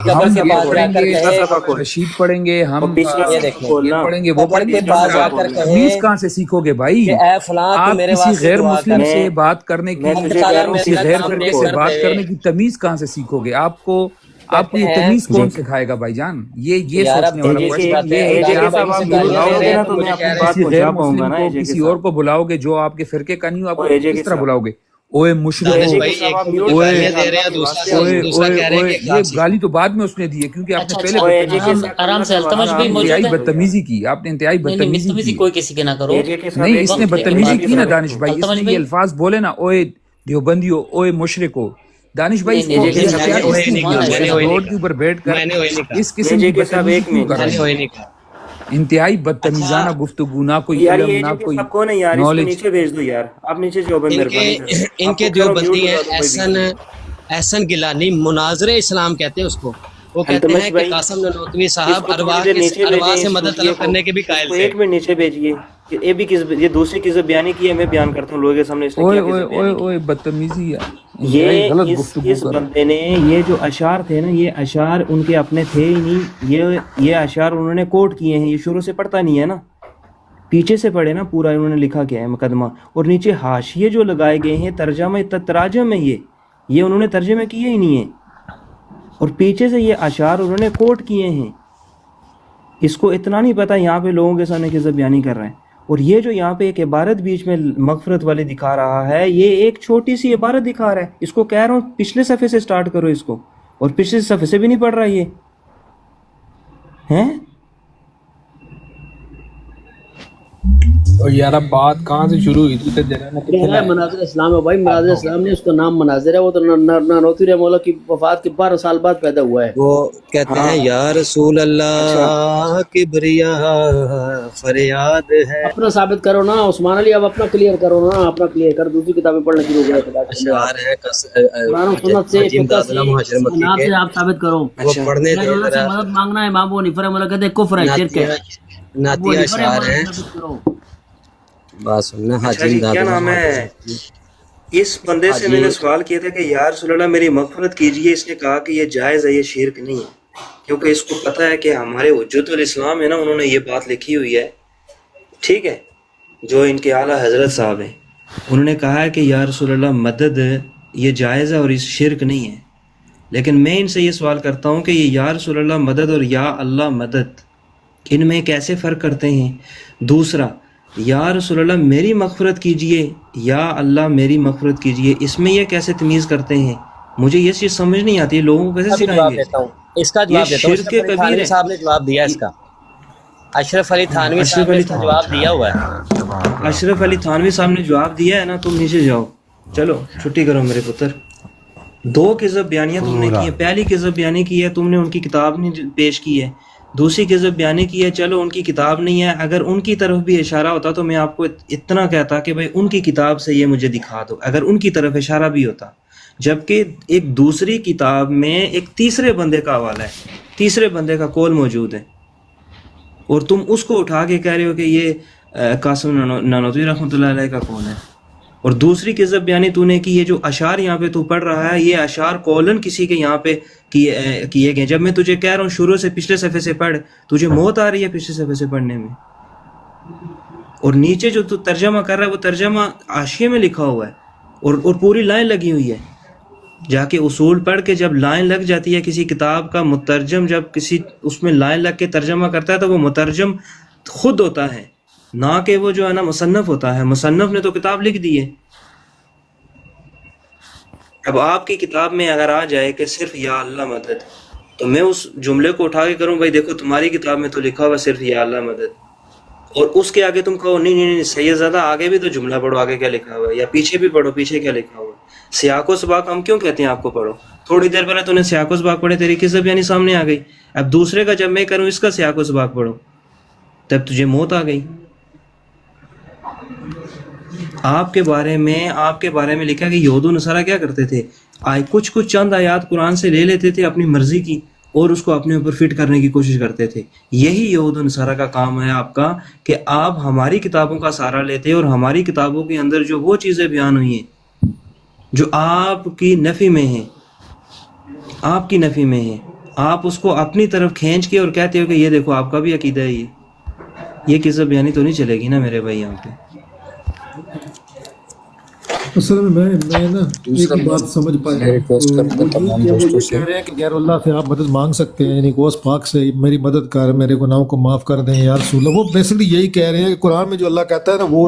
قبر ہم کے یہ پاس جا کر پڑھیں گے، کہے رشید پڑھیں گے، ہم یہ دیکھیں یہ پڑھیں گے، وہ قبر پڑھیں کے گے، پاس جا کر کہے تمیز کہاں سے سیکھو گے بھائی؟ کہ اے فلاں تو آپ میرے کسی واسطے غیر دعا مسلم کر، سے بات کرنے کی، اللہ تعالیٰ کسی میرا غیر کام فرقے دیکھ سے کر بات دے، کرنے کی تمیز کہاں سے سیکھو گے؟ آپ کو کہتے یہ ہیں تمیز کون سکھائے گا بھائی جان؟ یہ یار اب سوچنے والا تمیز کی کوشچن باتیں یہ ہے کہ عمران آپ بھائی سے کسی گالیاں دے بلاؤ رہے گے ہیں نا تو مجھے کہہ رہے ہیں کسی غیر مسلم کو کسی اور کو بلاؤ گے جو آپ کے فرقے کا نہیں ہو، آپ کو کس طرح بلاؤ گے؟ اوے مشرکو، دانش بھائی ایک تو مجھے گالیاں دے رہے ہیں، دوسرا کہہ رہے ہیں کہ یہ گالی تو بعد میں اس نے دی ہے کیونکہ آپ نے پہلے آرام سے التمش بھی موجود انتہائی ہے، بدتمیزی کی، آپ نے انتہائی نہیں بدتمیزی بدتمیزی کی، کوئی کسی کے نہ کرو، نہیں اس نے وقت لے کے بدتمیزی بات کی نا کرو دانش بھائی، اس التمش نے یہ بھائی، الفاظ بولے نا اوے دیوبندیو، اوے مشرکو، دانش بھائی اس کو نہیں یہ ہتھیار اس لیے نہیں کیوں نہیں روڈ کے اوپر بیٹھ کر میں نے وہی نہیں کہا، اس قسم کی بدتمیزی کیوں کر میں رہے نے ہیں؟ وہی نہیں کہا۔ انتہائی بدتمیزانہ گفتگو، نہ کوئی یار علم یہ نہ جو کہ کوئی سب کون ہے یار، اس کو نالج۔ نیچے بھیج دو یار، آپ نیچے جو بھائی مہربانی کر ان آپ کے کو کہہ رہا ہوں میوٹ دیوبندی ہیں لگا دو بھائی بیچ میں۔ احسن گیلانی، مناظر اسلام کہتے ہیں اس کو، وہ کہتے التمش ہیں کہ بھائی قاسم نانوتوی اس صاحب کو تھوڑی دیر نیچے ارواح بھیجیں، سے اس مدد صوفیہ طلب کو کرنے کے بھی اس قائل کو تھے۔ 1 منٹ نیچے بھیجیے، یہ بھی یہ دوسری کس بیانی کی ہے، میں بیان کرتا ہوں لوگوں کے سامنے اس نے اوئے کیا اوئے کس اوئے بیانی کی۔ اوئے بدتمیزی ہے، انتہائی یہ غلط گفتگو اس کر رہے ہیں۔ بندے نے یہ جو اشعار تھے نا، یہ اشعار ان کے اپنے تھے ہی نہیں، یہ اشعار انہوں نے کوٹ کیے ہیں، یہ شروع سے پڑھتا نہیں ہے نا، پیچھے سے پڑھے نا پورا انہوں نے لکھا کیا ہے مقدمہ، اور نیچے حاشیے جو لگائے گئے ہیں ترجمہ تراجم ہے، یہ انہوں نے ترجمہ کیے ہی نہیں ہیں، اور پیچھے سے یہ اشعار انہوں نے کوٹ کیے ہیں۔ اس کو اتنا نہیں پتہ یہاں پہ لوگوں کے سامنے کس بیانی کر رہے ہیں، اور یہ جو یہاں پہ ایک عبارت بیچ میں مغفرت والے دکھا رہا ہے، یہ ایک چھوٹی سی عبارت دکھا رہا ہے، اس کو کہہ رہا ہوں پچھلے صفحے سے سٹارٹ کرو اس کو، اور پچھلے صفحے سے بھی نہیں پڑھ رہا یہ ہیں۔ اور یار اب بات کہاں سے شروع ہوئی تھی؟ کہہ رہا ہے مناظر اسلام ہے بھائی، مناظر اسلام نے اس کا نام مناظر ہے، وہ تو نانوتوی رحمہ اللہ کی وفات کے 12 سال بعد پیدا ہوا ہے۔ وہ کہتے ہیں یا رسول اللہ کبریا فریاد ہے۔ اپنا ثابت کرو نا عثمان علی، اب اپنا کلیئر کرو نا، اپنا کلیئر کر، دوسری کتابیں پڑھنا شروع کرے خدا کے بندے۔ اشعار ہے قرآن و سنت سے، حاجی فقہ امداد سے، اللہ مہاجر مکی مناب کے، سے آپ ثابت کرو۔ وہ پڑھنے غیر دے اللہ سے ذرا، مدد مانگنا ہے امام ابو حنیفہ رحمہ اللہ کہتے ہیں کفر ہے، شرک ہے۔ ابو نعتیہ حنیفہ رحمہ اشعار اللہ ہیں، ثابت کرو۔ بات سننا اچھا حاجی جی، امداد کیا اللہ نام مہاجر ہے، مکی۔ اس بندے سے میں نے سوال کیا تھا کہ یا رسول اللہ میری مغفرت کیجئے، اس نے کہا کہ یہ جائز ہے، یہ شرک نہیں ہے، کیونکہ اس کو پتہ ہے کہ ہمارے حجت الاسلام ہے نا، انہوں نے یہ بات لکھی ہوئی ہے، ٹھیک ہے، جو ان کے اعلیٰ حضرت صاحب ہیں، انہوں نے کہا ہے کہ یا رسول اللہ مدد یہ جائز ہے اور اس شرک نہیں ہے، لیکن میں ان سے یہ سوال کرتا ہوں کہ یہ یا رسول اللہ مدد اور یا اللہ مدد، ان میں کیسے فرق کرتے ہیں؟ دوسرا، یا رسول اللہ میری مغفرت کیجئے، یا اللہ میری مغفرت کیجئے، اس میں یہ کیسے تمیز کرتے ہیں؟ مجھے یہ چیز سمجھ نہیں آتی ہے، لوگوں کو کیسے ابھی سکھائیں جواب گے؟ دیتا ہوں، اس کا یہ جواب دیتا ہوں، شرک اشرف علی کبیر تھانوی ہے۔ صاحب نے جواب دیا اس کا، اشرف علی تھانوی اشرف صاحب نے علی اس کا جواب دیا ہوا ہے۔ اشرف علی تھانوی صاحب نے جواب دیا ہے نا، تم نیچے جاؤ، چلو چھٹی کرو میرے پتر۔ 2 کذب بیانیاں تم نے کی ہیں، پہلی کذب بیانی کی ہے تم نے ان کی کتاب نہیں پیش کی ہے، دوسری کذب بیانی کی ہے چلو ان کی کتاب نہیں ہے، اگر ان کی طرف بھی اشارہ ہوتا تو میں آپ کو اتنا کہتا کہ بھائی ان کی کتاب سے یہ مجھے دکھا دو، اگر ان کی طرف اشارہ بھی ہوتا، جبکہ ایک دوسری کتاب میں ایک تیسرے بندے کا حوالہ ہے، تیسرے بندے کا قول موجود ہے، اور تم اس کو اٹھا کے کہہ رہے ہو کہ یہ قاسم نانوتوی رحمۃ اللہ علیہ کا قول ہے، اور دوسری کذب بیانی تو نے کی، یہ جو اشعار یہاں پہ تو پڑھ رہا ہے یہ اشعار قولن کسی کے یہاں پہ کیے گئے، جب میں تجھے کہہ رہا ہوں شروع سے پچھلے صفحے سے پڑھ، تجھے موت آ رہی ہے پچھلے صفحے سے پڑھنے میں، اور نیچے جو تو ترجمہ کر رہا ہے وہ ترجمہ حاشیے میں لکھا ہوا ہے، اور پوری لائن لگی ہوئی ہے، جا کے اصول پڑھ کے جب لائن لگ جاتی ہے کسی کتاب کا، مترجم جب کسی اس میں لائن لگ کے ترجمہ کرتا ہے تو وہ مترجم خود ہوتا ہے، نہ کہ وہ جو ہے نا مصنف ہوتا ہے، مصنف نے تو کتاب لکھ دی ہے۔ اب آپ کی کتاب میں اگر آ جائے کہ صرف یا اللہ مدد، تو میں اس جملے کو اٹھا کے کروں بھائی دیکھو تمہاری کتاب میں تو لکھا ہوا صرف یا اللہ مدد، اور اس کے آگے تم کہو نہیں نہیں نہیں سید زیادہ آگے بھی تو جملہ پڑھو، آگے کیا لکھا ہوا ہے، یا پیچھے بھی پڑھو پیچھے کیا لکھا ہوا ہے۔ سیاق و سباق ہم کیوں کہتے ہیں آپ کو پڑھو؟ تھوڑی دیر پہلے تو نے سیاق و سباق پڑھے، تیری کذب یعنی سامنے آ گئی، اب دوسرے کا جب میں کروں اس کا سیاق و سباق پڑھو، تب تجھے موت آ گئی۔ آپ کے بارے میں لکھا کہ یہود و نصارہ کیا کرتے تھے، کچھ چند آیات قرآن سے لے لیتے تھے اپنی مرضی کی اور اس کو اپنے اوپر فٹ کرنے کی کوشش کرتے تھے۔ یہی یہود و نصارہ کا کام ہے آپ کا، کہ آپ ہماری کتابوں کا سہارا لیتے اور ہماری کتابوں کے اندر جو وہ چیزیں بیان ہوئی ہیں جو آپ کی نفی میں ہیں، آپ اس کو اپنی طرف کھینچ کے اور کہتے ہو کہ یہ دیکھو آپ کا بھی عقیدہ ہے یہ قصہ بیانی تو نہیں چلے گی نا میرے بھائی یہاں پہ. اصل میں نا ایک بات سمجھ پایا وہ کہہ رہے ہیں کہ غیر اللہ سے آپ مدد مانگ سکتے ہیں، یعنی غوث پاک سے میری مدد کر، میرے گناہوں کو معاف کر دیں یا رسول اللہ. وہ بیسکلی یہی کہہ رہے ہیں کہ قرآن میں جو اللہ کہتا ہے نا وہ